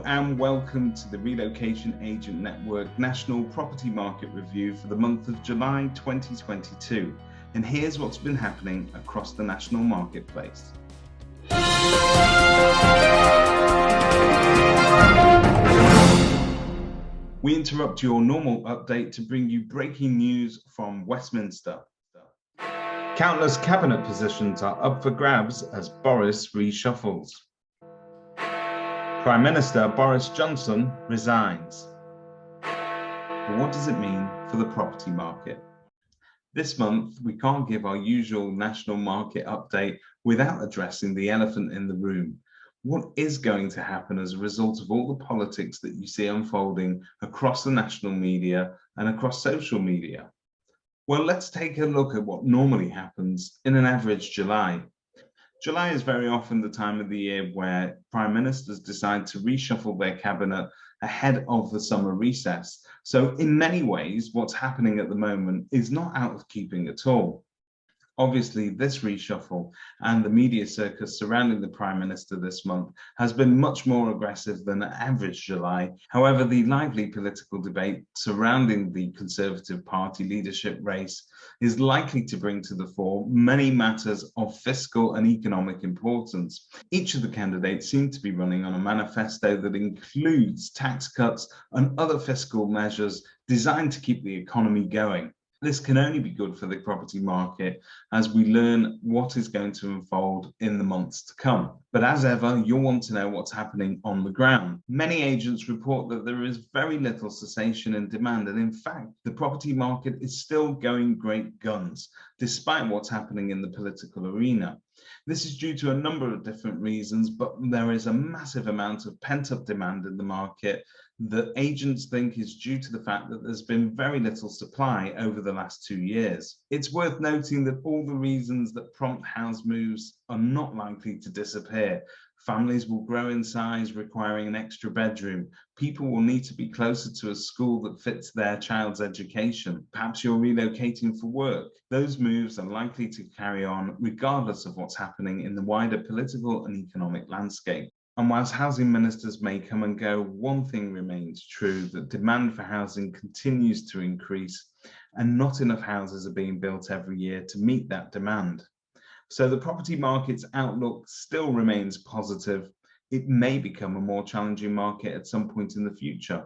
and welcome to the Relocation Agent Network National Property Market Review for the month of July 2022. And here's what's been happening across the national marketplace. We interrupt your normal update to bring you breaking news from Westminster. Countless cabinet positions are up for grabs as Boris reshuffles. Prime Minister Boris Johnson resigns. But what does it mean for the property market? This month, we can't give our usual national market update without addressing the elephant in the room. What is going to happen as a result of all the politics that you see unfolding across the national media and across social media? Well, let's take a look at what normally happens in an average July. July is very often the time of the year where prime ministers decide to reshuffle their cabinet ahead of the summer recess. So in many ways, what's happening at the moment is not out of keeping at all. Obviously, this reshuffle and the media circus surrounding the Prime Minister this month has been much more aggressive than an average July. However, the lively political debate surrounding the Conservative Party leadership race is likely to bring to the fore many matters of fiscal and economic importance. Each of the candidates seem to be running on a manifesto that includes tax cuts and other fiscal measures designed to keep the economy going. This can only be good for the property market as we learn what is going to unfold in the months to come. But as ever, you'll want to know what's happening on the ground. Many agents report that there is very little cessation in demand, and in fact, the property market is still going great guns, despite what's happening in the political arena. This is due to a number of different reasons, but there is a massive amount of pent-up demand in the market that agents think is due to the fact that there's been very little supply over the last 2 years. It's worth noting that all the reasons that prompt house moves are not likely to disappear. Families will grow in size, requiring an extra bedroom. People will need to be closer to a school that fits their child's education. Perhaps you're relocating for work. Those moves are likely to carry on regardless of what's happening in the wider political and economic landscape. And whilst housing ministers may come and go, one thing remains true, that demand for housing continues to increase and not enough houses are being built every year to meet that demand. So the property market's outlook still remains positive. It may become a more challenging market at some point in the future.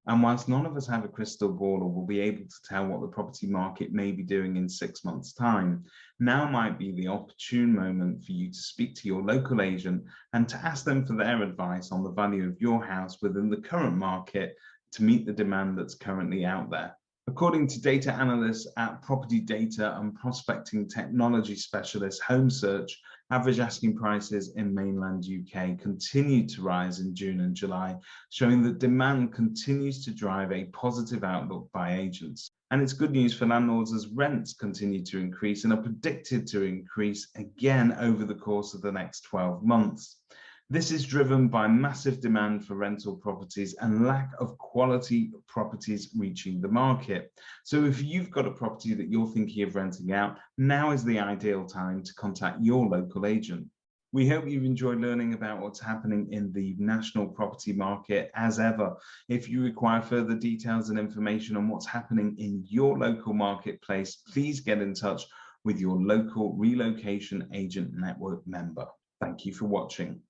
And whilst none of us have a crystal ball or will be able to tell what the property market may be doing in 6 months' time, now might be the opportune moment for you to speak to your local agent and to ask them for their advice on the value of your house within the current market to meet the demand that's currently out there. According to data analysts at property data and prospecting technology specialist Home Search, average asking prices in mainland UK continued to rise in June and July, showing that demand continues to drive a positive outlook by agents. And it's good news for landlords as rents continue to increase and are predicted to increase again over the course of the next 12 months. This is driven by massive demand for rental properties and lack of quality properties reaching the market. So if you've got a property that you're thinking of renting out, now is the ideal time to contact your local agent. We hope you've enjoyed learning about what's happening in the national property market. As ever, if you require further details and information on what's happening in your local marketplace, please get in touch with your local Relocation Agent Network member. Thank you for watching.